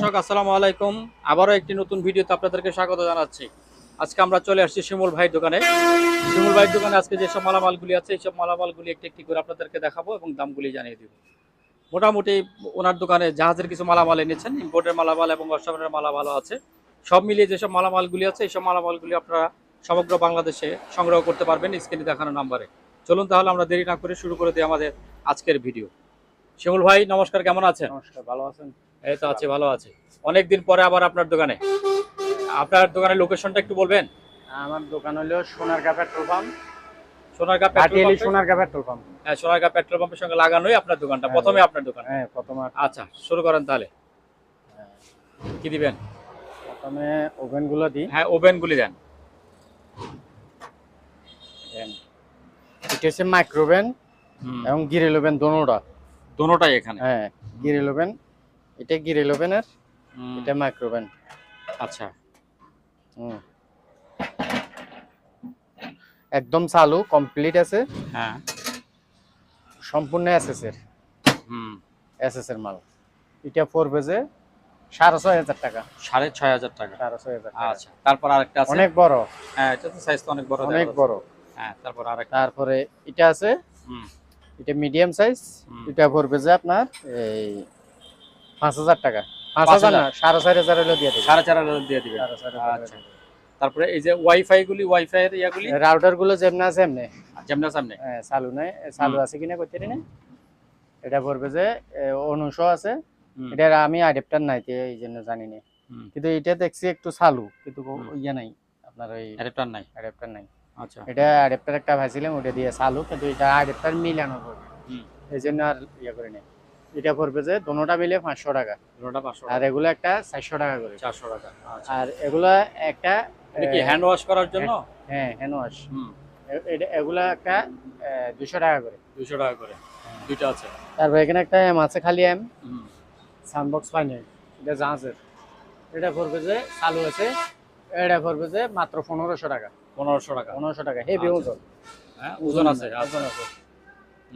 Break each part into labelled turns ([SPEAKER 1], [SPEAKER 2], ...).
[SPEAKER 1] দর্শক আসসালামু আলাইকুম। আবারও একটি নতুন ভিডিওতে আপনাদেরকে স্বাগত জানাচ্ছি। আজকে আমরা চলে আসছি শিমুল ভাইয়ের দোকানে। শিমুল ভাইয়ের দোকানে আজকে যেসব মালামালগুলি আছে এইসব মালামালগুলি একটি একটি করে আপনাদেরকে দেখাবো এবং দামগুলি জানিয়ে দিব। মোটামুটি ওনার দোকানে জাহাজের কিছু মালামাল এনেছেন, ইম্পোর্টের মালামাল এবং অস্ট্রেলিয়ার মালামালও আছে। সব মিলিয়ে যেসব মালামালগুলি আছে এইসব মালামালগুলি আপনারা সমগ্র বাংলাদেশে সংগ্রহ করতে পারবেন স্ক্রিনে দেখানো নাম্বারে। চলুন তাহলে আমরা দেরি না করে শুরু করে দিই আমাদের আজকের ভিডিও। শিমুল ভাই নমস্কার, কেমন আছেন?
[SPEAKER 2] নমস্কার, ভালো আছেন?
[SPEAKER 1] এই তো আছি, ভালো আছি। অনেকদিন পরে আবার আপনার দোকানে। আপনার দোকানের লোকেশনটা একটু বলবেন?
[SPEAKER 2] আমার দোকান হলো Sonargaon petrol pump.
[SPEAKER 1] Sonargaon petrol pump.
[SPEAKER 2] Sonargaon petrol pump.
[SPEAKER 1] হ্যাঁ, সোনারগাঁ পেট্রোল পাম্পের সঙ্গে লাগানোই আপনার দোকানটা, প্রথমে আপনার দোকান।
[SPEAKER 2] হ্যাঁ, প্রথমে।
[SPEAKER 1] আচ্ছা, শুরু করেন তাহলে। কি দিবেন?
[SPEAKER 2] প্রথমে ওভেনগুলো দিই।
[SPEAKER 1] হ্যাঁ, ওভেনগুলি দেন।
[SPEAKER 2] এটা হচ্ছে মাইক্রোওভেন এবং গ্রিল ওভেন,
[SPEAKER 1] দোনোটাই এখানে।
[SPEAKER 2] হ্যাঁ, গ্রিল ওভেন, এটা গ্রিল ওভেনের, এটা মাইক্রোওভেন।
[SPEAKER 1] আচ্ছা,
[SPEAKER 2] একদম চালু, কমপ্লিট আছে।
[SPEAKER 1] হ্যাঁ,
[SPEAKER 2] সম্পূর্ণ এসএস এর মাল। এটা পড়বে যে 6,500 টাকা।
[SPEAKER 1] 6,500 টাকা।
[SPEAKER 2] 6,500 টাকা।
[SPEAKER 1] আচ্ছা, তারপর আরেকটা আছে
[SPEAKER 2] অনেক বড়।
[SPEAKER 1] হ্যাঁ, এটা তো সাইজ তো অনেক বড়,
[SPEAKER 2] অনেক বড়।
[SPEAKER 1] হ্যাঁ, তারপর আরেকটা।
[SPEAKER 2] তারপরে এটা আছে, এটা মিডিয়াম সাইজ। এটা পড়বে যে আপনার এই 5,000 টাকা। 5,000 না, 4,500 হলো দিয়ে দিবেন।
[SPEAKER 1] 4,500 দিয়ে দিবেন। আচ্ছা, তারপরে এই যে ওয়াইফাই এর ইয়াগুলি,
[SPEAKER 2] রাউটার গুলো যেমন আছে এমনি
[SPEAKER 1] যেমন সামনে।
[SPEAKER 2] হ্যাঁ, চালু নাই, চালু আছে কিনা কইতে না। এটা পড়বে যে 900 আছে। এটা আমি অ্যাডাপ্টার নাই তে এই জন্য জানি না, কিন্তু এটা দেখছি একটু চালু, কিন্তু ইয়া নাই আপনার, ওই অ্যাডাপ্টার নাই।
[SPEAKER 1] আচ্ছা,
[SPEAKER 2] এটা অ্যাডাপ্টার একটা ভাইছিলাম, ওটা দিয়ে চালু, কিন্তু এটা অ্যাডাপ্টার মিলানো পড়বে, এই জন্য আর ইয়া করে নেই। এটা পড়বে যে দোনোটা মিলে 500 টাকা, আর এগুলো একটা 400 টাকা করে।
[SPEAKER 1] 400 টাকা।
[SPEAKER 2] আর এগুলো একটা
[SPEAKER 1] কি হ্যান্ড ওয়াশ করার জন্য?
[SPEAKER 2] হ্যাঁ, হ্যান্ড ওয়াশ। এগুলো একটা 200 টাকা করে।
[SPEAKER 1] 200 টাকা করে দুইটা আছে।
[SPEAKER 2] তারপর এখানে একটা এম আছে, খালি এম, সাউন্ডবক্স পাইনি, এটা জাহাজের। এটা পড়বে যে চালু আছে, এটা পড়বে যে মাত্র 1500 টাকা।
[SPEAKER 1] 1500 টাকা।
[SPEAKER 2] 1500 টাকা, হেভি ওজন।
[SPEAKER 1] হ্যাঁ, ওজন আছে।
[SPEAKER 2] ওজন আছে।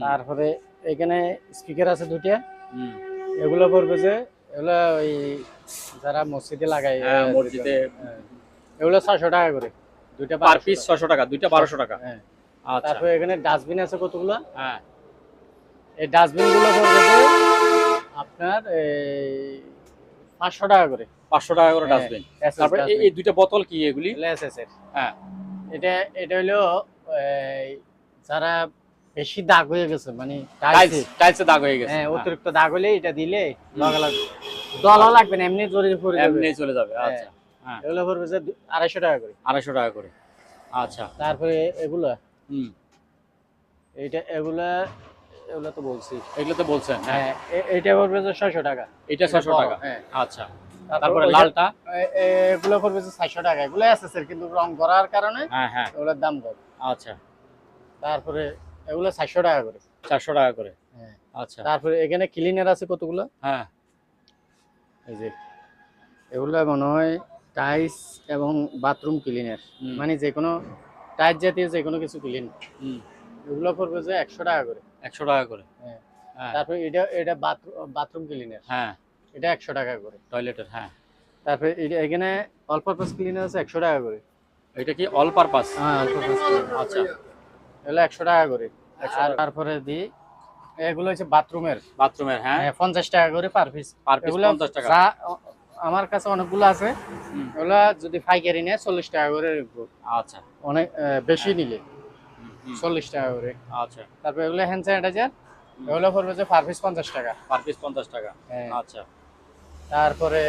[SPEAKER 2] তারপরে এখানে স্পিকার আছে দুইটা। এগুলো পড়বে যে, এগুলো ওই যারা মসজিদে লাগায়,
[SPEAKER 1] মসজিদে,
[SPEAKER 2] এগুলো 600 টাকা করে দুইটা,
[SPEAKER 1] পার পিস 600 টাকা, দুইটা 1200 টাকা।
[SPEAKER 2] হ্যাঁ।
[SPEAKER 1] আচ্ছা,
[SPEAKER 2] তারপরে এখানে ডাস্টবিন আছে কতগুলো।
[SPEAKER 1] হ্যাঁ,
[SPEAKER 2] এই ডাস্টবিন গুলো পড়বে যে আপনার এই 500 টাকা করে।
[SPEAKER 1] 500 টাকা করে ডাস্টবিন। তারপরে এই দুইটা বোতল কি এগুলি?
[SPEAKER 2] এসএস এর।
[SPEAKER 1] হ্যাঁ,
[SPEAKER 2] এটা হলো যারা বেশি দাগ হয়ে গেছে, মানে
[SPEAKER 1] টাইলসে দাগ হয়ে গেছে,
[SPEAKER 2] হ্যাঁ, অতিরিক্ত দাগ হলে এটা দিলে লাগালাগবে, দলা লাগবে না, এমনি জড়িয়ে পড়ে যাবে,
[SPEAKER 1] এমনি চলে যাবে। আচ্ছা,
[SPEAKER 2] হ্যাঁ, এগুলো পড়বে যে 250 টাকা করে।
[SPEAKER 1] 250 টাকা করে। আচ্ছা,
[SPEAKER 2] তারপরে এগুলা এগুলা তো বলছি,
[SPEAKER 1] এগুলো তো বলছেন।
[SPEAKER 2] হ্যাঁ, এটা পড়বে যে 600 টাকা।
[SPEAKER 1] এটা 600 টাকা।
[SPEAKER 2] হ্যাঁ।
[SPEAKER 1] আচ্ছা, তারপরে লালটা
[SPEAKER 2] এগুলো পড়বে যে 400 টাকা। এগুলো এসএস এর, কিন্তু রং করার কারণে
[SPEAKER 1] হ্যাঁ, হ্যাঁ,
[SPEAKER 2] এগুলোর দাম কম।
[SPEAKER 1] আচ্ছা,
[SPEAKER 2] তারপরে এগুলো 400 টাকা করে।
[SPEAKER 1] 400 টাকা করে।
[SPEAKER 2] হ্যাঁ।
[SPEAKER 1] আচ্ছা,
[SPEAKER 2] তারপরে এখানে ক্লিনার আছে কতগুলো।
[SPEAKER 1] হ্যাঁ,
[SPEAKER 2] এই যে এগুলো মনে হয় টাইলস এবং বাথরুম ক্লিনার, মানে যে কোনো টাইলস জাতীয় যে কোনো কিছু ক্লিন, এগুলো পড়বে যে 100 টাকা করে।
[SPEAKER 1] 100 টাকা করে।
[SPEAKER 2] হ্যাঁ। তারপরে এটা বাথরুম ক্লিনার,
[SPEAKER 1] হ্যাঁ,
[SPEAKER 2] এটা 100 টাকা করে।
[SPEAKER 1] টয়লেটের, হ্যাঁ।
[SPEAKER 2] তারপরে এখানে অল পারপাস ক্লিনার আছে 100 টাকা করে।
[SPEAKER 1] এটা কি অল পারপাস?
[SPEAKER 2] হ্যাঁ, অল পারপাস।
[SPEAKER 1] আচ্ছা,
[SPEAKER 2] এগুলো 100 টাকা করে। আর তারপরে এগুলো হচ্ছে বাথরুমের,
[SPEAKER 1] হ্যাঁ,
[SPEAKER 2] 50 টাকা করে পার পিস।
[SPEAKER 1] পার পিস 50 টাকা।
[SPEAKER 2] আমার কাছে অনেকগুলো আছে, এগুলো যদি পাইকারি নেয় 40 টাকা করে।
[SPEAKER 1] আচ্ছা,
[SPEAKER 2] অনেক বেশি নিলে 40 টাকা করে।
[SPEAKER 1] আচ্ছা,
[SPEAKER 2] তারপর এগুলো হ্যান্ড স্যানিটাইজার, এগুলো পড়বে যে পার পিস 50 টাকা।
[SPEAKER 1] পার পিস 50 টাকা।
[SPEAKER 2] হ্যাঁ।
[SPEAKER 1] আচ্ছা,
[SPEAKER 2] তারপরে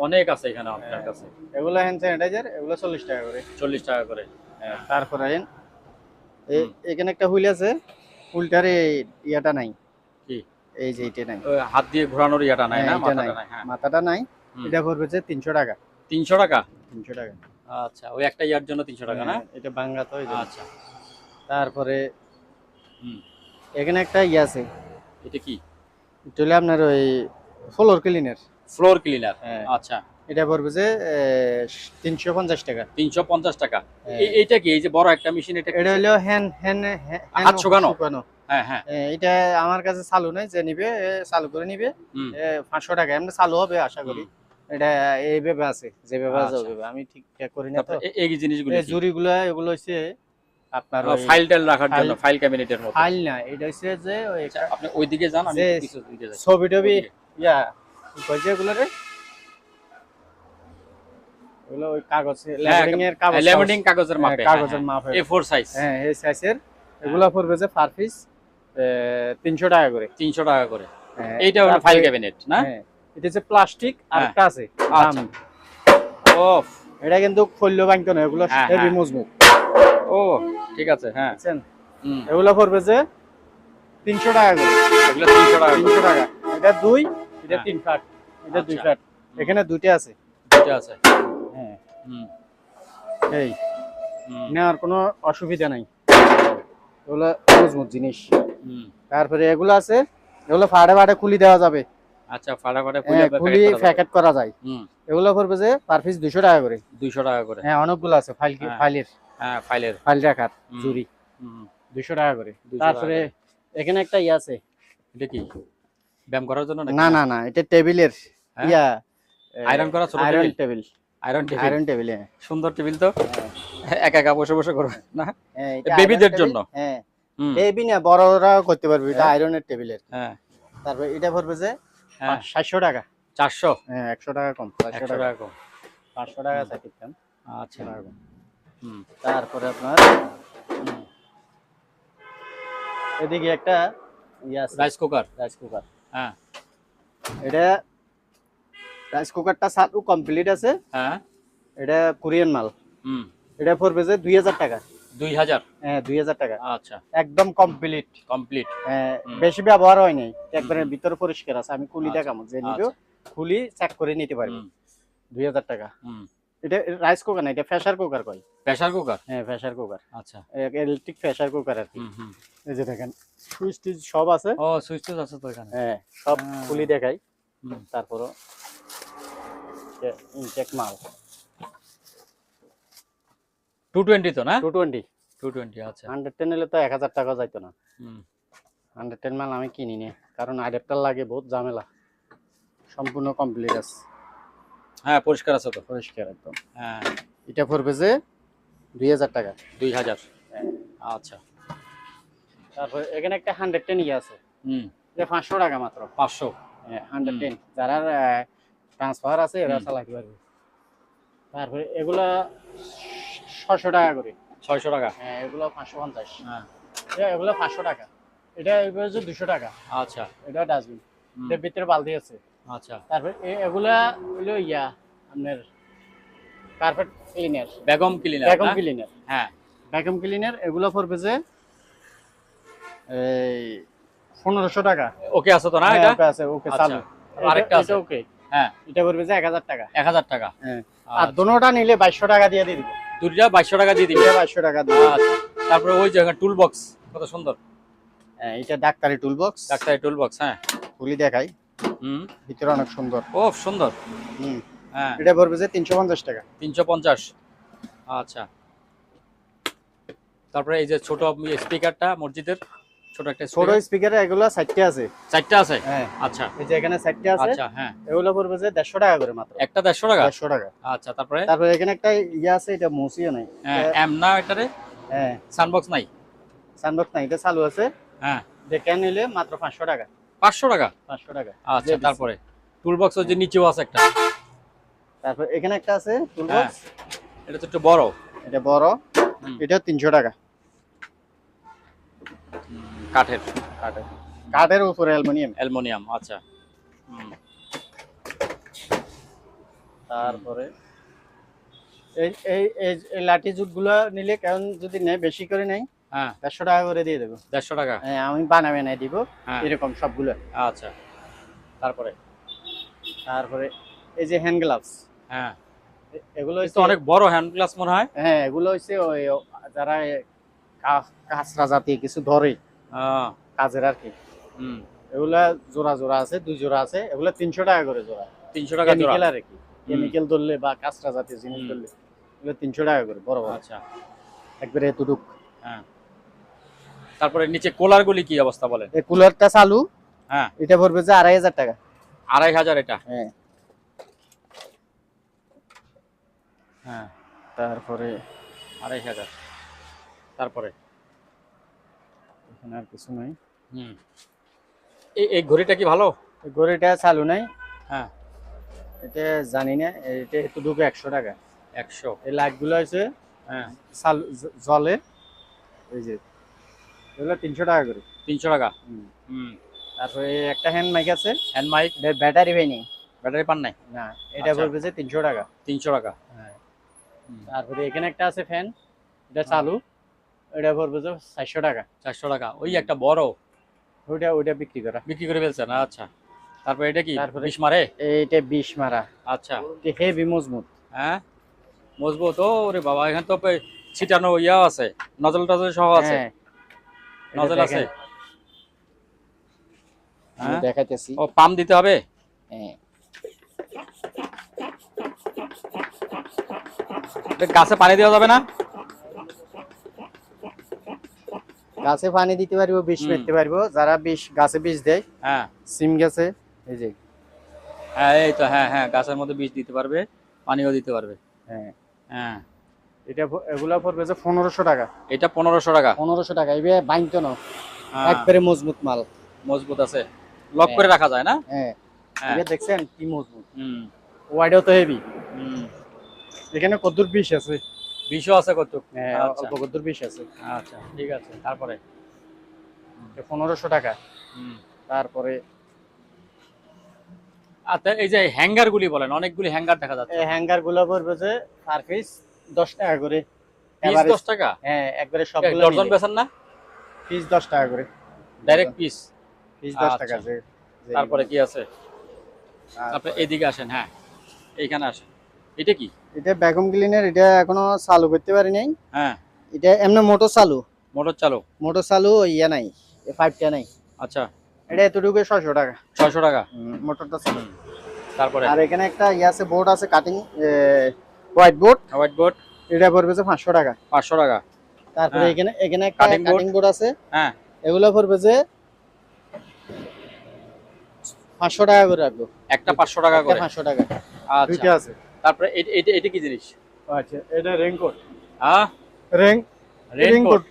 [SPEAKER 1] অনেক আছে এখানে আপনার কাছে।
[SPEAKER 2] এগুলো হ্যান্ড স্যানিটাইজার, এগুলো 40 টাকা করে।
[SPEAKER 1] 40 টাকা করে।
[SPEAKER 2] হ্যাঁ। তারপরে এখানে একটা হুইল আছে, হুইলটার ইয়াটা নাই,
[SPEAKER 1] কি
[SPEAKER 2] এই যে এটা নাই,
[SPEAKER 1] হাত দিয়ে ঘোরানোর ইয়াটা নাই না, মাথাটা নাই।
[SPEAKER 2] হ্যাঁ, মাথাটা নাই। এটা পড়বে যে 300 টাকা।
[SPEAKER 1] 300 টাকা।
[SPEAKER 2] 300 টাকা।
[SPEAKER 1] আচ্ছা, ওই একটা ইয়ার জন্য 300 টাকা না?
[SPEAKER 2] এটা বাংলা তো।
[SPEAKER 1] আচ্ছা,
[SPEAKER 2] তারপরে এখানে একটা ইয়ে আছে,
[SPEAKER 1] এটা কি?
[SPEAKER 2] এটা হলো আপনার ওই ফ্লোর ক্লিনার।
[SPEAKER 1] Floor cleaner. আচ্ছা,
[SPEAKER 2] এটা পড়বে যে 350 টাকা।
[SPEAKER 1] 350 টাকা। এইটা কি? এই যে বড় একটা মেশিন, এটা
[SPEAKER 2] হলো হ্যান্ড
[SPEAKER 1] হাত শুকানো। হ্যাঁ হ্যাঁ
[SPEAKER 2] এটা আমার কাছে চালু নাই, যে নিবে চালু করে নিবে।
[SPEAKER 1] হুম
[SPEAKER 2] 500 টাকা এমনি চালু হবে আশা করি। এটা এইভাবে আছে, যেভাবে আছে
[SPEAKER 1] আচ্ছা।
[SPEAKER 2] ওইভাবে, আমি ঠিকঠাক করি না তো।
[SPEAKER 1] তারপরে এই জিনিসগুলো
[SPEAKER 2] এই জুড়িগুলো এগুলো হচ্ছে আপনার ওই
[SPEAKER 1] ফাইল টাইল রাখার জন্য, ফাইল ক্যাবিনেটের মতো।
[SPEAKER 2] ফাইল না, এটা হচ্ছে যে ওই
[SPEAKER 1] আচ্ছা, আপনি ওইদিকে যান, আমি
[SPEAKER 2] যে
[SPEAKER 1] একটু পিছন দিকে যাই।
[SPEAKER 2] ছবি টবি
[SPEAKER 1] ওইদিকে।
[SPEAKER 2] ইয়া কই যে এগুলো রে, এগুলো ওই কাগজ লেমিনেটিং এর কাগজ,
[SPEAKER 1] ল্যামিনেটিং কাগজের মাপে,
[SPEAKER 2] কাগজের মাপে,
[SPEAKER 1] A4 সাইজ।
[SPEAKER 2] হ্যাঁ এই সাইজের। এগুলো পড়বে যে পার পিস 300 টাকা করে।
[SPEAKER 1] 300 টাকা করে।
[SPEAKER 2] হ্যাঁ,
[SPEAKER 1] এইটা হলো
[SPEAKER 2] তারপরে-
[SPEAKER 1] ফাইল ক্যাবিনেট না?
[SPEAKER 2] হ্যাঁ, এটা হচ্ছে প্লাস্টিক আর
[SPEAKER 1] হ্যাঁ।
[SPEAKER 2] একটা আছে
[SPEAKER 1] আচ্ছা।
[SPEAKER 2] দাম।
[SPEAKER 1] ওফ,
[SPEAKER 2] এটা কিন্তু ফল্য বাঙ্ক না, এগুলো
[SPEAKER 1] হ্যাঁ,
[SPEAKER 2] হেভি
[SPEAKER 1] হ্যাঁ।
[SPEAKER 2] মজবুত,
[SPEAKER 1] ও ঠিক আছে, হ্যাঁ।
[SPEAKER 2] বুঝছেন?
[SPEAKER 1] হুম,
[SPEAKER 2] এগুলো পড়বে যে 300 টাকা করে।
[SPEAKER 1] এগুলো 300 টাকা করে।
[SPEAKER 2] 300 টাকা। এটা 2, এটা
[SPEAKER 1] হ্যাঁ।
[SPEAKER 2] 3 ফাট, এটা 2
[SPEAKER 1] আচ্ছা।
[SPEAKER 2] ফাট। এখানে দুইটা আছে।
[SPEAKER 1] দুটো আছে।
[SPEAKER 2] হ্যাঁ,
[SPEAKER 1] হুম
[SPEAKER 2] এই
[SPEAKER 1] হুম
[SPEAKER 2] নেওয়ার কোনো অসুবিধা নাই, এগুলো মজবুত জিনিস।
[SPEAKER 1] হুম।
[SPEAKER 2] তারপরে এগুলো আছে, এগুলো ফাড়ে ফাড়ে খুলি দেওয়া যাবে।
[SPEAKER 1] আচ্ছা, ফাটাফাটি
[SPEAKER 2] খুলি প্যাকেট করা যায়।
[SPEAKER 1] হুম,
[SPEAKER 2] এগুলো পড়বে যে পার পিস 200 টাকা করে।
[SPEAKER 1] 200 টাকা করে।
[SPEAKER 2] হ্যাঁ, অনেকগুলো আছে ফাইল,
[SPEAKER 1] হ্যাঁ।
[SPEAKER 2] ফাইলের
[SPEAKER 1] হ্যাঁ, ফাইলের।
[SPEAKER 2] ফাইল রাখার
[SPEAKER 1] হুম।
[SPEAKER 2] জুড়ি,
[SPEAKER 1] হুম,
[SPEAKER 2] 200 টাকা করে।
[SPEAKER 1] 200
[SPEAKER 2] তারপরে
[SPEAKER 1] টাকা
[SPEAKER 2] এখানে একটা ইয়ে আছে।
[SPEAKER 1] এটা কি ব্যায়াম করার জন্য নাকি?
[SPEAKER 2] না না না, এটা টেবিলের
[SPEAKER 1] হ্যাঁ?
[SPEAKER 2] ইয়া,
[SPEAKER 1] আয়রন করা ছোট
[SPEAKER 2] iron
[SPEAKER 1] table?
[SPEAKER 2] Table,
[SPEAKER 1] iron table.
[SPEAKER 2] Iron table. হ্যাঁ
[SPEAKER 1] সুন্দর টেবিল তো, একা একা বসে বসে করবে না?
[SPEAKER 2] হ্যাঁ, এটা
[SPEAKER 1] বেবিদের
[SPEAKER 2] iron
[SPEAKER 1] জন্য?
[SPEAKER 2] table। হ্যাঁ,
[SPEAKER 1] হুম,
[SPEAKER 2] বেবি না, বড়রাও করতে পারবে, এটা
[SPEAKER 1] হ্যাঁ।
[SPEAKER 2] আয়রনের টেবিলের।
[SPEAKER 1] হ্যাঁ
[SPEAKER 2] তারপরে এটা পড়বে যে
[SPEAKER 1] হ্যাঁ
[SPEAKER 2] 700 টাকা।
[SPEAKER 1] 400,
[SPEAKER 2] হ্যাঁ, 100 টাকা কম, 400
[SPEAKER 1] 100
[SPEAKER 2] টাকা,
[SPEAKER 1] টাকা কম।
[SPEAKER 2] 500 টাকা সাকিব খান।
[SPEAKER 1] আচ্ছা। হুম
[SPEAKER 2] তারপরে আপনার
[SPEAKER 1] হুম।
[SPEAKER 2] এদিকে একটা ইয়ে আছে,
[SPEAKER 1] রাইস কুকার।
[SPEAKER 2] Rice cooker.
[SPEAKER 1] হ্যাঁ
[SPEAKER 2] এটা রাইস কুকারটা চালু কমপ্লিট আছে।
[SPEAKER 1] হ্যাঁ।
[SPEAKER 2] এটা কোরিয়ান মাল।
[SPEAKER 1] হুম,
[SPEAKER 2] এটা পড়বে যে 2000 টাকা।
[SPEAKER 1] 2000।
[SPEAKER 2] হ্যাঁ, 2000 টাকা,
[SPEAKER 1] আচ্ছা,
[SPEAKER 2] একদম কমপ্লিট।
[SPEAKER 1] কমপ্লিট। হুম।
[SPEAKER 2] বেশি ব্যবহার হয় নাই, একবারে ভিতরে পরিষ্কার আছে। আমি খুলি
[SPEAKER 1] আচ্ছা,
[SPEAKER 2] দেখাবো, যে নিবে
[SPEAKER 1] আচ্ছা।
[SPEAKER 2] খুলি চেক করে নিতে পারবে।
[SPEAKER 1] হুম
[SPEAKER 2] 2000 টাকা।
[SPEAKER 1] হুম।
[SPEAKER 2] এটা রাইস কুকার না, এটা প্রেসার কুকার কয়।
[SPEAKER 1] Pressure cooker.
[SPEAKER 2] হ্যাঁ, প্রেসার কুকার,
[SPEAKER 1] আচ্ছা।
[SPEAKER 2] ইলেকট্রিক প্রেসার কুকার আর কি।
[SPEAKER 1] হুম হুম।
[SPEAKER 2] এই যে দেখেন সুইচ টুইচ সব আছে।
[SPEAKER 1] ও সুইচ টুইচ আছে তো এখানে।
[SPEAKER 2] হ্যাঁ, সব
[SPEAKER 1] হ্যাঁ।
[SPEAKER 2] খুলি দেখাই।
[SPEAKER 1] হুম।
[SPEAKER 2] তারপরও ইনটেক মাল
[SPEAKER 1] 220 তো না?
[SPEAKER 2] 220।
[SPEAKER 1] 220 আচ্ছা।
[SPEAKER 2] 110 হলে তো 1000 টাকা যাইতো না।
[SPEAKER 1] হুম
[SPEAKER 2] 110 মাল আমি কিনি নি, কারণ অ্যাডাপ্টার লাগে, বহুত ঝামেলা। সম্পূর্ণ কমপ্লিট আছে,
[SPEAKER 1] হ্যাঁ, পরিষ্কার আছে তো।
[SPEAKER 2] পরিষ্কার একদম।
[SPEAKER 1] হ্যাঁ,
[SPEAKER 2] এটা পড়বে যে 2000 টাকা।
[SPEAKER 1] 2000।
[SPEAKER 2] হ্যাঁ।
[SPEAKER 1] আচ্ছা।
[SPEAKER 2] তারপর এখানে একটা 110 ইয়ে আছে,
[SPEAKER 1] হুম,
[SPEAKER 2] এটা 500 টাকা মাত্র।
[SPEAKER 1] 500।
[SPEAKER 2] হ্যাঁ, 110 যারা ট্রান্সফার আছে এরা
[SPEAKER 1] হুম।
[SPEAKER 2] চালাতে পারবে। তারপরে এগুলা 600 টাকা করে।
[SPEAKER 1] 600 টাকা।
[SPEAKER 2] হ্যাঁ, এগুলো 550।
[SPEAKER 1] হ্যাঁ,
[SPEAKER 2] এগুলো 500 টাকা। এটা এগুলো যে 200 টাকা।
[SPEAKER 1] আচ্ছা।
[SPEAKER 2] এটা ডাস্টবিন,
[SPEAKER 1] হুম,
[SPEAKER 2] এর ভিতরে বালতি আছে।
[SPEAKER 1] আচ্ছা।
[SPEAKER 2] তারপর এগুলা হলো ইয়া আপনার কার্পেট ক্লিনার,
[SPEAKER 1] বেগম ক্লিনার।
[SPEAKER 2] ভ্যাকুয়াম ক্লিনার,
[SPEAKER 1] হ্যাঁ।
[SPEAKER 2] Vacuum cleaner. এগুলো পড়বে যে এই 1500 টাকা।
[SPEAKER 1] ওকে আছে তো না
[SPEAKER 2] হ্যাঁ,
[SPEAKER 1] এটা?
[SPEAKER 2] ওকে আছে, ওকে
[SPEAKER 1] আচ্ছা।
[SPEAKER 2] চালু।
[SPEAKER 1] আরেকটা আছে।
[SPEAKER 2] এটা ওকে।
[SPEAKER 1] হ্যাঁ,
[SPEAKER 2] এটা পড়বে যে 1000 টাকা।
[SPEAKER 1] 1000 টাকা।
[SPEAKER 2] হ্যাঁ, আর
[SPEAKER 1] আচ্ছা।
[SPEAKER 2] দোনোটা নিলে 2200 টাকা দিয়ে দিব।
[SPEAKER 1] দুইটা 2200 টাকা দিয়ে দিবে।
[SPEAKER 2] এটা 2200 টাকা দিয়ে।
[SPEAKER 1] আচ্ছা। তারপরে ওই জায়গা টুল বক্স কত সুন্দর।
[SPEAKER 2] হ্যাঁ, এটা ডাক্তারি টুল বক্স।
[SPEAKER 1] ডাক্তারি টুল বক্স। হ্যাঁ।
[SPEAKER 2] খুলি দেখাই,
[SPEAKER 1] হুম।
[SPEAKER 2] ভিতরে অনেক সুন্দর।
[SPEAKER 1] ও সুন্দর।
[SPEAKER 2] হুম,
[SPEAKER 1] হ্যাঁ,
[SPEAKER 2] এটা পড়বে যে 350 টাকা।
[SPEAKER 1] 350। আচ্ছা। তারপরে এই যে ছোট স্পিকারটা মসজিদের, ছোট একটা
[SPEAKER 2] ছোট
[SPEAKER 1] স্পিকার।
[SPEAKER 2] স্পিকারে এগুলো 60 আছে।
[SPEAKER 1] 4টা আছে?
[SPEAKER 2] হ্যাঁ,
[SPEAKER 1] আচ্ছা
[SPEAKER 2] এই যে এখানে 60 আছে।
[SPEAKER 1] আচ্ছা। হ্যাঁ,
[SPEAKER 2] এগুলো পড়বে যে 150 টাকা করে মাত্র।
[SPEAKER 1] একটা 150 টাকা।
[SPEAKER 2] 150 টাকা।
[SPEAKER 1] আচ্ছা। তারপরে
[SPEAKER 2] তারপরে এখানে একটা ইয়ে আছে, এটা মুসিও নাই।
[SPEAKER 1] এম না এটারে
[SPEAKER 2] হ্যাঁ,
[SPEAKER 1] সানবক্স নাই?
[SPEAKER 2] সানবক্স নাই, এটা চালু আছে।
[SPEAKER 1] হ্যাঁ,
[SPEAKER 2] দেখে নিলে মাত্র 500 টাকা।
[SPEAKER 1] 500 টাকা।
[SPEAKER 2] 500 টাকা।
[SPEAKER 1] আচ্ছা। তারপরে টুল বক্স ওই যে নিচেও আছে একটা।
[SPEAKER 2] তারপর এখানে একটা আছে টুল
[SPEAKER 1] হ্যাঁ,
[SPEAKER 2] বক্স,
[SPEAKER 1] এটা তো একটু বড়।
[SPEAKER 2] এটা বড়।
[SPEAKER 1] হুম।
[SPEAKER 2] এটা 300 টাকা।
[SPEAKER 1] কাঠের।
[SPEAKER 2] কাঠের উপরে অ্যালুমিনিয়াম।
[SPEAKER 1] অ্যালুমিনিয়াম। আচ্ছা। হুম।
[SPEAKER 2] তারপরে এই এই এই এই লাঠি জুটগুলো নিলে, কারণ যদি নেয় বেশি করে নেয়,
[SPEAKER 1] হ্যাঁ,
[SPEAKER 2] 150 টাকা করে দিয়ে দেবো।
[SPEAKER 1] 150 টাকা।
[SPEAKER 2] হ্যাঁ, আমি বানাবে না দিব,
[SPEAKER 1] হ্যাঁ।
[SPEAKER 2] এরকম সবগুলো।
[SPEAKER 1] আচ্ছা। তারপরে
[SPEAKER 2] তারপরে এই যে হ্যান্ড গ্লাভস,
[SPEAKER 1] হ্যাঁ,
[SPEAKER 2] এগুলো
[SPEAKER 1] এটা তো অনেক বড় হ্যান্ড গ্লাস মনে হয়।
[SPEAKER 2] হ্যাঁ, এগুলো হচ্ছে ওই যারা কাঁচরা জাতীয় কিছু ধরে কাজের আর কি।
[SPEAKER 1] হুম।
[SPEAKER 2] এগুলা জোড়া জোড়া আছে, 2 জোড়া আছে। এগুলা 300 টাকা করে জোড়া।
[SPEAKER 1] 300 টাকা জোড়া।
[SPEAKER 2] কেমিক্যাল আর কি, কেমিক্যাল ধরলে বা কাঁচরা জাতীয় জিনিস
[SPEAKER 1] হুম।
[SPEAKER 2] ধরলে এগুলো 300 টাকা করে বড় বড়।
[SPEAKER 1] আচ্ছা।
[SPEAKER 2] একবারে এতটুক।
[SPEAKER 1] হ্যাঁ। তারপরে নিচে কুলার গুলি কি অবস্থা বলেন?
[SPEAKER 2] এই কুলারটা চালু,
[SPEAKER 1] হ্যাঁ
[SPEAKER 2] এটা পড়বে যে 2500 টাকা।
[SPEAKER 1] 2500 এটা?
[SPEAKER 2] হ্যাঁ।
[SPEAKER 1] হ্যাঁ
[SPEAKER 2] তারপরে
[SPEAKER 1] 2500। তারপরে
[SPEAKER 2] এখানে আর কিছু নাই।
[SPEAKER 1] হুম, এই ঘড়িটা কি ভালো?
[SPEAKER 2] এই ঘড়িটা চালু নাই,
[SPEAKER 1] হ্যাঁ
[SPEAKER 2] এটা জানি না, এটা একটু ঢুকে 100 টাকা।
[SPEAKER 1] 100।
[SPEAKER 2] এই লাইট গুলো আছে
[SPEAKER 1] হ্যাঁ
[SPEAKER 2] চালু জলে, এই যে এগুলো 300 টাকা করে।
[SPEAKER 1] 300 টাকা।
[SPEAKER 2] হুম।
[SPEAKER 1] হুম।
[SPEAKER 2] তারপরে একটা হ্যান্ড মাইক আছে,
[SPEAKER 1] হ্যান্ড মাইক,
[SPEAKER 2] এটা ব্যাটারি পাইনি
[SPEAKER 1] ব্যাটারি পান নাই?
[SPEAKER 2] না, এটা
[SPEAKER 1] আচ্ছা।
[SPEAKER 2] পড়বে যে 300 টাকা।
[SPEAKER 1] 300 টাকা।
[SPEAKER 2] হ্যাঁ।
[SPEAKER 1] হুম।
[SPEAKER 2] তারপরে এখানে একটা আছে ফ্যান, এটা চালু, এটা পড়বে যে 400 টাকা।
[SPEAKER 1] 400 টাকা। ওই একটা বড়
[SPEAKER 2] ওইটা বিক্রি করা।
[SPEAKER 1] বিক্রি করে ফেলছেন? আচ্ছা। তারপরে এটা কি
[SPEAKER 2] তারপরে
[SPEAKER 1] 20 মারে?
[SPEAKER 2] এইটা 20 মারা,
[SPEAKER 1] আচ্ছা।
[SPEAKER 2] হেভি মজবুত।
[SPEAKER 1] হ্যাঁ মজবুত। ও ওরে বাবা, এখানে তো ছিটানো ইয়া আছে, নজল টজল সহ আছে।
[SPEAKER 2] হ্যাঁ, এটা
[SPEAKER 1] নজল আছে?
[SPEAKER 2] দেখেন, আমি
[SPEAKER 1] হ্যাঁ
[SPEAKER 2] দেখাইতেছি।
[SPEAKER 1] ও পাম্প দিতে হবে?
[SPEAKER 2] হ্যাঁ,
[SPEAKER 1] এটা গাছে পানি দেওয়া যাবে না?
[SPEAKER 2] গাছে পানি দিতে পারবো, বিষ
[SPEAKER 1] হুম।
[SPEAKER 2] মারতে পারবো, যারা গাছে বিষ দেয়,
[SPEAKER 1] হ্যাঁ
[SPEAKER 2] সিম গাছে, এই যে।
[SPEAKER 1] হ্যাঁ এই তো, হ্যাঁ হ্যাঁ, গাছের মধ্যে বীজ দিতে পারবে, পানিও দিতে পারবে।
[SPEAKER 2] হ্যাঁ,
[SPEAKER 1] হ্যাঁ
[SPEAKER 2] এগুলা পড়বে যে 1500 টাকা।
[SPEAKER 1] এটা 1500 টাকা।
[SPEAKER 2] 1500 টাকা, এবে বাইনতো না,
[SPEAKER 1] হ্যাঁ,
[SPEAKER 2] একবারে মজবুত মাল।
[SPEAKER 1] মজবুত আছে, লক করে রাখা যায় না?
[SPEAKER 2] হ্যাঁ,
[SPEAKER 1] হ্যাঁ।
[SPEAKER 2] এবে দেখছেন কি মজবুত,
[SPEAKER 1] হুম
[SPEAKER 2] ওয়াইডও তো হেভি।
[SPEAKER 1] হুম।
[SPEAKER 2] এখানে কদ্দুর বিষ আছে।
[SPEAKER 1] বিষও আছে কত?
[SPEAKER 2] হ্যাঁ,
[SPEAKER 1] আচ্ছা
[SPEAKER 2] অল্প কদ্দুর বিষ আছে।
[SPEAKER 1] আচ্ছা ঠিক আছে। তারপরে
[SPEAKER 2] 1500 টাকা।
[SPEAKER 1] হুম।
[SPEAKER 2] তারপরে
[SPEAKER 1] আচ্ছা, এই যে হ্যাঙ্গার গুলি বলেন, অনেকগুলি হ্যাঙ্গার দেখা যাচ্ছে।
[SPEAKER 2] এই হ্যাঙ্গার গুলো পড়বে যে পার পিস 10 টাকা করে।
[SPEAKER 1] পিস
[SPEAKER 2] Average-
[SPEAKER 1] 10 টাকা?
[SPEAKER 2] হ্যাঁ, একবারে সবগুলো
[SPEAKER 1] ডর্জন বেচেন না?
[SPEAKER 2] পিস 10 টাকা করে,
[SPEAKER 1] ডাইরেক্ট পিস?
[SPEAKER 2] পিস 10
[SPEAKER 1] আচ্ছা।
[SPEAKER 2] টাকা যে।
[SPEAKER 1] তারপরে কি আছে? আপনি এদিকে আসেন, হ্যাঁ এইখানে আসেন। এটা কি?
[SPEAKER 2] এটা ভ্যাকুয়াম ক্লিনার, এটা এখনো চালু করতে পারি নাই।
[SPEAKER 1] হ্যাঁ
[SPEAKER 2] এটা এমনি মোটর চালু,
[SPEAKER 1] মোটর চালু।
[SPEAKER 2] ইয়া নাই, এই পাইপটা নাই।
[SPEAKER 1] আচ্ছা
[SPEAKER 2] এটা এতটুকু 600 টাকা।
[SPEAKER 1] 600 টাকা।
[SPEAKER 2] মোটরটা চালু।
[SPEAKER 1] তারপরে
[SPEAKER 2] আর এখানে একটা ইয়া আছে, বোর্ড আছে, cutting white board,
[SPEAKER 1] white board,
[SPEAKER 2] এটা পড়বে যে 500 টাকা।
[SPEAKER 1] 500 টাকা।
[SPEAKER 2] তারপরে
[SPEAKER 1] হ্যাঁ।
[SPEAKER 2] এখানে একটা
[SPEAKER 1] Cutting board?
[SPEAKER 2] কাটিং বোর্ড আছে,
[SPEAKER 1] হ্যাঁ
[SPEAKER 2] এগুলো পড়বে যে 500 টাকা করে রাখবো।
[SPEAKER 1] একটা 500 টাকা
[SPEAKER 2] একটা
[SPEAKER 1] করে।
[SPEAKER 2] 500 টাকা।
[SPEAKER 1] আচ্ছা
[SPEAKER 2] দুইটা আছে।
[SPEAKER 1] তারপরে এটা কি জিনিস?
[SPEAKER 2] আচ্ছা, এটা রেইনকোট।
[SPEAKER 1] হ্যাঁ রেইনকোট।
[SPEAKER 2] রেইনকোট,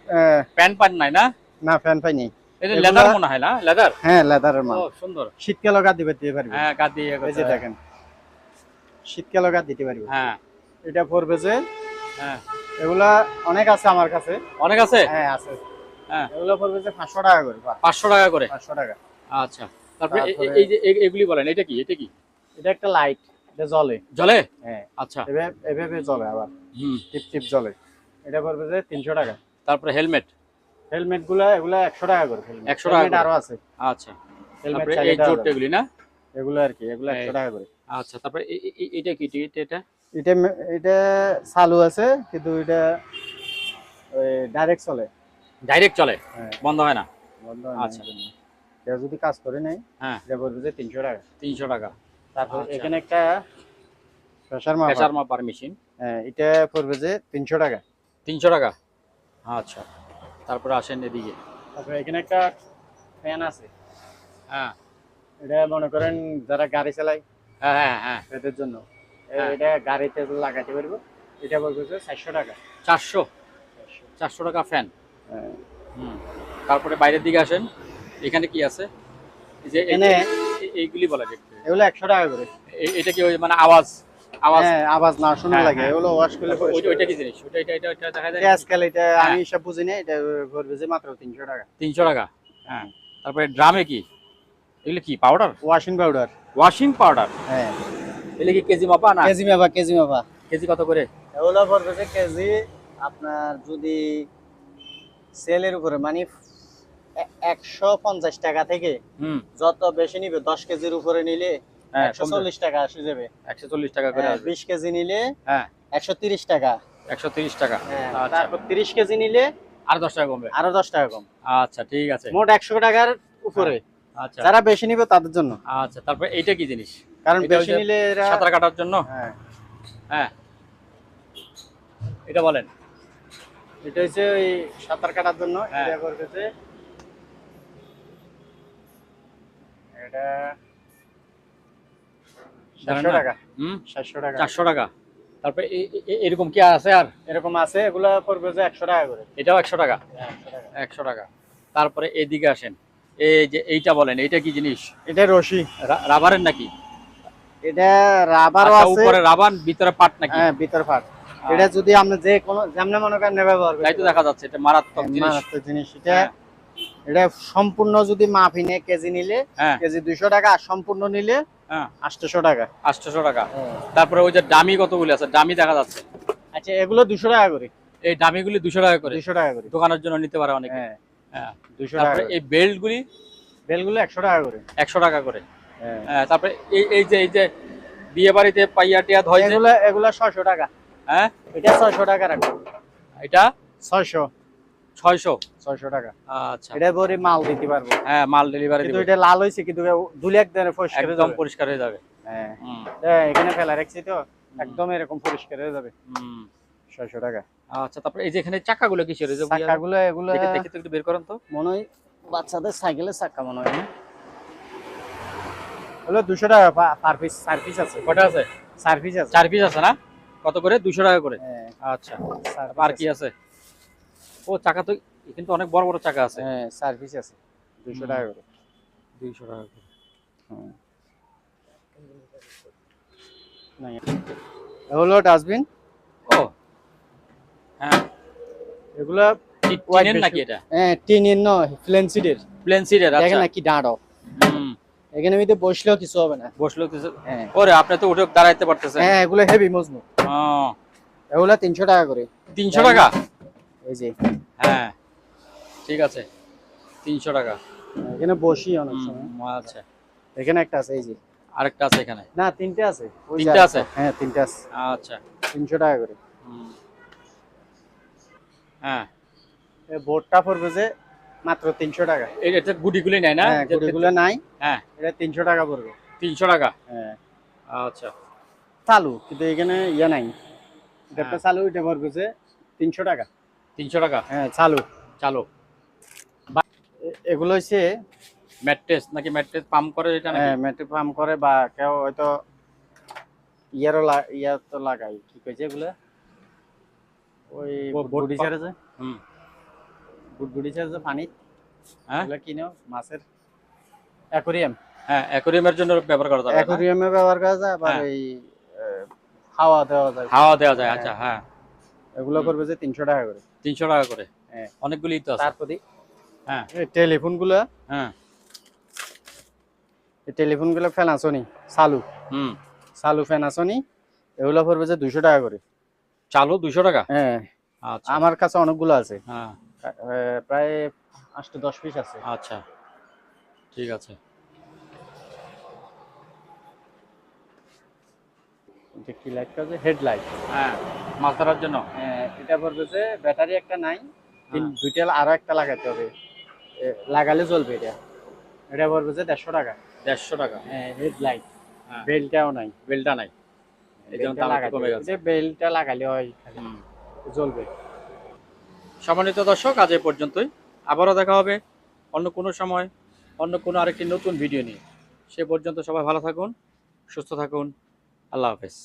[SPEAKER 1] প্যান্ট পান নাই না?
[SPEAKER 2] না ফ্যান পাই নাই।
[SPEAKER 1] এটা
[SPEAKER 2] এগুলা-
[SPEAKER 1] লেদার মনে হয় না? লেদার?
[SPEAKER 2] হ্যাঁ, লেদারের মাল।
[SPEAKER 1] ও সুন্দর।
[SPEAKER 2] শীতকালে গাদ দিতে পারবে।
[SPEAKER 1] হ্যাঁ গাদ দিয়ে
[SPEAKER 2] এই যে দেখেন, শীতকালে গাদ দিতে পারবে।
[SPEAKER 1] হ্যাঁ
[SPEAKER 2] এটা পড়বে যে,
[SPEAKER 1] হ্যাঁ
[SPEAKER 2] এগুলা অনেক আছে আমার কাছে।
[SPEAKER 1] অনেক আছে।
[SPEAKER 2] হ্যাঁ আছে।
[SPEAKER 1] হ্যাঁ
[SPEAKER 2] এগুলো পড়বে যে 500 টাকা করে।
[SPEAKER 1] 500 টাকা করে।
[SPEAKER 2] 500 টাকা।
[SPEAKER 1] আচ্ছা তারপরে
[SPEAKER 2] তারপরে-
[SPEAKER 1] এই যে এগুলি বলেন, এটা কি? এটা কি?
[SPEAKER 2] এটা একটা লাইট, এটা জ্বলে।
[SPEAKER 1] জ্বলে?
[SPEAKER 2] হ্যাঁ,
[SPEAKER 1] আচ্ছা।
[SPEAKER 2] এভাবে জ্বলে, আবার
[SPEAKER 1] হুম।
[SPEAKER 2] টিপ টিপ জ্বলে। এটা পড়বে যে 300 টাকা।
[SPEAKER 1] তারপরে হেলমেট?
[SPEAKER 2] হেলমেট গুলা এগুলা 100 টাকা করে।
[SPEAKER 1] 100 টাকা করে।
[SPEAKER 2] আরো আছে।
[SPEAKER 1] আচ্ছা।
[SPEAKER 2] হেলমেট
[SPEAKER 1] তারপরে
[SPEAKER 2] চাইলে
[SPEAKER 1] এই
[SPEAKER 2] দেওয়া
[SPEAKER 1] জোট
[SPEAKER 2] যাবে।
[SPEAKER 1] এগুলি না?
[SPEAKER 2] এগুলো আর কি, এগুলো 100 টাকা করে।
[SPEAKER 1] আচ্ছা তারপরে এটা কি? এটা
[SPEAKER 2] এটা এটা চালু আছে, কিন্তু এটা ডাইরেক্ট চলে।
[SPEAKER 1] ডাইরেক্ট চলে,
[SPEAKER 2] হ্যাঁ,
[SPEAKER 1] বন্ধ হয় না?
[SPEAKER 2] বন্ধ হয় না।
[SPEAKER 1] আচ্ছা।
[SPEAKER 2] কেউ যদি কাজ করে নেয়,
[SPEAKER 1] হ্যাঁ
[SPEAKER 2] এটা পড়বে যে 300 টাকা।
[SPEAKER 1] 300 টাকা।
[SPEAKER 2] তারপর
[SPEAKER 1] আচ্ছা।
[SPEAKER 2] এখানে একটা প্রেসার
[SPEAKER 1] প্রেসার
[SPEAKER 2] মাপার,
[SPEAKER 1] মাপার মেশিন,
[SPEAKER 2] হ্যাঁ, এটা পড়বে যে 300 টাকা।
[SPEAKER 1] 300 টাকা। আচ্ছা তারপরে আসেন এদিকে।
[SPEAKER 2] তারপর এখানে একটা ফ্যান আছে,
[SPEAKER 1] হ্যাঁ
[SPEAKER 2] এটা মনে করেন যারা গাড়ি চালায়
[SPEAKER 1] হ্যাঁ হ্যাঁ হ্যাঁ
[SPEAKER 2] এদের জন্য।
[SPEAKER 1] হ্যাঁ।
[SPEAKER 2] এটা গাড়িতে লাগাতে পারবো। এটা পড়বে যে 400 টাকা।
[SPEAKER 1] 400 টাকা ফ্যান।
[SPEAKER 2] হ্যাঁ।
[SPEAKER 1] হুম। তারপরে বাইরের দিকে আসেন, এখানে কি আছে? এই যে
[SPEAKER 2] এখানে-
[SPEAKER 1] এইগুলি বলা যায়।
[SPEAKER 2] এগুলো 100 টাকা করে।
[SPEAKER 1] এটা কি ওই মানে আওয়াজ আওয়াজ?
[SPEAKER 2] হ্যাঁ, আওয়াজ না শোনা
[SPEAKER 1] হ্যাঁ,
[SPEAKER 2] লাগে,
[SPEAKER 1] হ্যাঁ।
[SPEAKER 2] এগুলো ওয়াশ করলে
[SPEAKER 1] ওইটা কি জিনিস? এটা দেখা যায়?
[SPEAKER 2] আজকাল এটা
[SPEAKER 1] হ্যাঁ।
[SPEAKER 2] আমি সব বুঝি না, এটা পড়বে যে মাত্র 300 টাকা।
[SPEAKER 1] 300 টাকা। হ্যাঁ। তারপরে ড্রামে কি? এগুলো কি powder?
[SPEAKER 2] Washing powder.
[SPEAKER 1] Washing powder?
[SPEAKER 2] হ্যাঁ,
[SPEAKER 1] এগুলো কি কেজি মাপা না?
[SPEAKER 2] কেজি মাপা, কেজি মাপা।
[SPEAKER 1] কেজি কত করে?
[SPEAKER 2] এগুলো পড়বে যে কেজি আপনার যদি সেলের উপরে, মানে 150 টাকা থেকে
[SPEAKER 1] হুম।
[SPEAKER 2] যত বেশি নিবে, 10 কেজির উপরে নিলে
[SPEAKER 1] হ্যাঁ
[SPEAKER 2] 140 টাকা আসে যাবে।
[SPEAKER 1] 140 টাকা করে আসবে।
[SPEAKER 2] 20 কেজি নিলে
[SPEAKER 1] হ্যাঁ
[SPEAKER 2] 130 টাকা।
[SPEAKER 1] 130 টাকা।
[SPEAKER 2] হ্যাঁ,
[SPEAKER 1] আচ্ছা
[SPEAKER 2] তারপর 30 কেজি নিলে
[SPEAKER 1] আর 10 টাকা কমবে।
[SPEAKER 2] আরো 10 টাকা কম।
[SPEAKER 1] আচ্ছা ঠিক আছে।
[SPEAKER 2] মোট 100 টাকার উপরে।
[SPEAKER 1] আচ্ছা
[SPEAKER 2] যারা বেশি নিবে তাদের জন্য,
[SPEAKER 1] আচ্ছা তারপরে এইটা কি জিনিস?
[SPEAKER 2] কারণ
[SPEAKER 1] এটা ওই
[SPEAKER 2] বেশি
[SPEAKER 1] যে
[SPEAKER 2] নিলে এরা,
[SPEAKER 1] সাঁতার কাটার জন্য?
[SPEAKER 2] হ্যাঁ,
[SPEAKER 1] হ্যাঁ এটা বলেন।
[SPEAKER 2] এটা হচ্ছে ওই সাঁতার কাটার জন্য।
[SPEAKER 1] হ্যাঁ।
[SPEAKER 2] এটা পড়বে যে এটা
[SPEAKER 1] জানেন
[SPEAKER 2] 700
[SPEAKER 1] না?
[SPEAKER 2] টাকা।
[SPEAKER 1] হুম
[SPEAKER 2] 700 টাকা।
[SPEAKER 1] 400 টাকা। তারপরে এরকম কি আছে আর?
[SPEAKER 2] এরকম আছে, এগুলা পড়বে যে 100 টাকা করে।
[SPEAKER 1] এটাও 100 টাকা।
[SPEAKER 2] হ্যাঁ, 100 টাকা।
[SPEAKER 1] 100 টাকা। তারপরে এদিকে আসেন, এই যে এইটা বলেন, এইটা কি জিনিস?
[SPEAKER 2] এটা রশি।
[SPEAKER 1] রাবারের নাকি?
[SPEAKER 2] এটা রাবারও
[SPEAKER 1] আচ্ছা,
[SPEAKER 2] আছে।
[SPEAKER 1] উপরে রাবার ভিতরে পাট নাকি?
[SPEAKER 2] হ্যাঁ, ভিতর পাট। এটা যদি আপনি যে কোনো যেমন মনে করেন ব্যবহার করতে
[SPEAKER 1] তাই তো দেখা যাচ্ছে, এটা মারাত্মক জিনিস।
[SPEAKER 2] মারাত্মক জিনিস এটা।
[SPEAKER 1] হ্যাঁ।
[SPEAKER 2] এটা সম্পূর্ণ যদি মাপি নিয়ে কেজি নিলে
[SPEAKER 1] হ্যাঁ
[SPEAKER 2] কেজি 200 টাকা, আর সম্পূর্ণ নিলে
[SPEAKER 1] হ্যাঁ
[SPEAKER 2] 800 টাকা।
[SPEAKER 1] 800 টাকা। তারপরে ওই যে ডামি কতগুলি আছে, ডামি দেখা যাচ্ছে।
[SPEAKER 2] আচ্ছা, এগুলো 200 টাকা করে।
[SPEAKER 1] এই ডামিগুলি 200 টাকা করে।
[SPEAKER 2] 200 টাকা করে।
[SPEAKER 1] দোকানের জন্য নিতে পারে অনেকে।
[SPEAKER 2] হ্যাঁ,
[SPEAKER 1] হ্যাঁ
[SPEAKER 2] 200 টাকা
[SPEAKER 1] তারপরে
[SPEAKER 2] করে।
[SPEAKER 1] এই বেল্টগুলি
[SPEAKER 2] বেলগুলো 100 টাকা করে।
[SPEAKER 1] 100 টাকা করে।
[SPEAKER 2] হ্যাঁ,
[SPEAKER 1] হ্যাঁ তারপরে এই যে বিয়ে বাড়িতে পাইয়া টিয়া হয় যে,
[SPEAKER 2] এগুলো 600 টাকা।
[SPEAKER 1] হ্যাঁ
[SPEAKER 2] এটা 600 টাকা রাখো।
[SPEAKER 1] এটা
[SPEAKER 2] 600
[SPEAKER 1] 600
[SPEAKER 2] টাকা।
[SPEAKER 1] আচ্ছা।
[SPEAKER 2] এটা পরে মাল দিতে পারবো।
[SPEAKER 1] হ্যাঁ মাল ডেলিভারি
[SPEAKER 2] কিন্তু
[SPEAKER 1] দিবে,
[SPEAKER 2] এটা লাল হইছে, কিন্তু ধুলে একদম পরিষ্কার হয়ে
[SPEAKER 1] একদম
[SPEAKER 2] যাবে।
[SPEAKER 1] পরিষ্কার হয়ে যাবে।
[SPEAKER 2] হ্যাঁ,
[SPEAKER 1] হুম
[SPEAKER 2] এখানে ফেলা রাখছি তো একদম এরকম পরিষ্কার হয়ে যাবে।
[SPEAKER 1] হুম
[SPEAKER 2] 600 টাকা।
[SPEAKER 1] আচ্ছা। তারপরে এই যে এখানে চাকাগুলো কিসের? এই যে
[SPEAKER 2] চাকাগুলো এগুলো
[SPEAKER 1] দেখি দেখি তো একটু বের করেন তো।
[SPEAKER 2] মনে হয় বাচ্চাদের সাইকেলের চাকা মনে হয় না? হলো 200 টাকা পার পিস। সার্ভিস আছে।
[SPEAKER 1] কটা আছে?
[SPEAKER 2] সার্ভিস আছে।
[SPEAKER 1] 4 পিস আছে না? কত করে? 200 টাকা করে।
[SPEAKER 2] হ্যাঁ,
[SPEAKER 1] আচ্ছা।
[SPEAKER 2] service
[SPEAKER 1] আর কি আছে? ও চাকা তো কিন্তু অনেক বড় বড় চাকা আছে।
[SPEAKER 2] হ্যাঁ, সার্ভিস আছে 200 টাকা করে।
[SPEAKER 1] 200 টাকা করে।
[SPEAKER 2] হুম। নাই, হলো ডাস্টবিন।
[SPEAKER 1] ও হ্যাঁ,
[SPEAKER 2] এগুলা
[SPEAKER 1] টিনের নাকি এটা?
[SPEAKER 2] হ্যাঁ, টিনের নয়, ফ্লেন্সিডের।
[SPEAKER 1] প্লেন সিটের।
[SPEAKER 2] দেখেন
[SPEAKER 1] আচ্ছা।
[SPEAKER 2] না কি দাঁড়াও।
[SPEAKER 1] হুম
[SPEAKER 2] এখানে ভিতরে বসলেও কিছু হবে না।
[SPEAKER 1] বসলো কিছু।
[SPEAKER 2] হ্যাঁ,
[SPEAKER 1] ওরে আপনি তো উঠে দাঁড়াইতে পারতেছেন।
[SPEAKER 2] হ্যাঁ, এগুলো হেভি মজবুত।
[SPEAKER 1] ও
[SPEAKER 2] এগুলা 300 টাকা করে।
[SPEAKER 1] 300 টাকা।
[SPEAKER 2] এই যে
[SPEAKER 1] হ্যাঁ ঠিক আছে, 300 টাকা।
[SPEAKER 2] এখানে বসি অনেক সময়।
[SPEAKER 1] আচ্ছা।
[SPEAKER 2] এখানে একটা আছে, এই যে।
[SPEAKER 1] আরেকটা আছে এখানে?
[SPEAKER 2] না, 3টে আছে। ওই যে
[SPEAKER 1] তিনটে আছে?
[SPEAKER 2] হ্যাঁ, 3টে আছে।
[SPEAKER 1] আচ্ছা।
[SPEAKER 2] 300 টাকা করে।
[SPEAKER 1] হুম। হ্যাঁ
[SPEAKER 2] এই বোর্ডটা পড়বে যে মাত্র 300 টাকা।
[SPEAKER 1] এটা গুডিগুলি নাই না?
[SPEAKER 2] হ্যাঁ, গুড়িগুলো নাই।
[SPEAKER 1] হ্যাঁ
[SPEAKER 2] এটা 300 টাকা পড়বে।
[SPEAKER 1] 300 টাকা।
[SPEAKER 2] হ্যাঁ,
[SPEAKER 1] আচ্ছা।
[SPEAKER 2] চালু, কিন্তু এখানে ইয়া নাই। এটা
[SPEAKER 1] হ্যাঁ।
[SPEAKER 2] চালু, এটা পড়বে যে 300 টাকা।
[SPEAKER 1] 300 টাকা।
[SPEAKER 2] হ্যাঁ, চালু।
[SPEAKER 1] চালো।
[SPEAKER 2] এগুলো হচ্ছে
[SPEAKER 1] ম্যাট্রেস নাকি? ম্যাট্রেস পাম্প করে এটা নাকি?
[SPEAKER 2] মেট্রিক পাম্প করে, বা কেউ হয়তো ইয়া তো লাগাই, কি কইছে এগুলো, ওই
[SPEAKER 1] বোট
[SPEAKER 2] বুড়ি ছেড়ে যে,
[SPEAKER 1] হুম
[SPEAKER 2] বুড়ি ছেড়ে যে পানি,
[SPEAKER 1] হ্যাঁ
[SPEAKER 2] এগুলো কিনো মাছের অ্যাকোরিয়াম।
[SPEAKER 1] হ্যাঁ অ্যাকোরিয়ামের জন্য ব্যবহার করা যাবে না?
[SPEAKER 2] অ্যাকোরিয়ামে ব্যবহার করা যায়, আবার
[SPEAKER 1] হ্যাঁ।
[SPEAKER 2] এই হাওয়া দেওয়া যায়।
[SPEAKER 1] হাওয়া দেওয়া যায়। আচ্ছা হ্যাঁ।
[SPEAKER 2] এগুলো করবে যে 300 টাকা করে।
[SPEAKER 1] 300 টাকা করে।
[SPEAKER 2] হ্যাঁ,
[SPEAKER 1] অনেকগুলি তো আছে।
[SPEAKER 2] তারপরে
[SPEAKER 1] হ্যাঁ
[SPEAKER 2] এই টেলিফোনগুলো,
[SPEAKER 1] হ্যাঁ
[SPEAKER 2] এই টেলিফোনগুলো ফেনাসনি চালু,
[SPEAKER 1] হুম
[SPEAKER 2] চালু ফেনাসনি, এগুলো পড়বে যে 200 টাকা করে।
[SPEAKER 1] চালু 200 টাকা।
[SPEAKER 2] হ্যাঁ,
[SPEAKER 1] আচ্ছা।
[SPEAKER 2] আমার কাছে অনেকগুলো আছে।
[SPEAKER 1] হ্যাঁ
[SPEAKER 2] প্রায় 8-10 পিস আছে।
[SPEAKER 1] আচ্ছা ঠিক আছে।
[SPEAKER 2] এটা কি লাইট কাজে? হেডলাইট।
[SPEAKER 1] হ্যাঁ মাছ ধরার জন্য।
[SPEAKER 2] এটা পড়বে যে ব্যাটারি একটা নাই,
[SPEAKER 1] হ্যাঁ।
[SPEAKER 2] দুইটা আরো একটা লাগাতে হবে। লাগালে চলবে এটা। এটা পড়বে যে 150 টাকা।
[SPEAKER 1] 150 টাকা।
[SPEAKER 2] হেডলাইট।
[SPEAKER 1] হ্যাঁ
[SPEAKER 2] বেলটাও নাই।
[SPEAKER 1] বেলটা নাই, এই জন্য দাম একটু কমে গেছে।
[SPEAKER 2] বেলটা লাগালে হয়,
[SPEAKER 1] হুম।
[SPEAKER 2] জ্বলবে।
[SPEAKER 1] সম্মানিত দর্শক, আজ এ পর্যন্তই। আবারও দেখা হবে অন্য কোনো সময়, অন্য কোনো আরেকটি নতুন ভিডিও নিয়ে। সে পর্যন্ত সবাই ভালো থাকুন, সুস্থ থাকুন। আল্লাহ হাফেজ।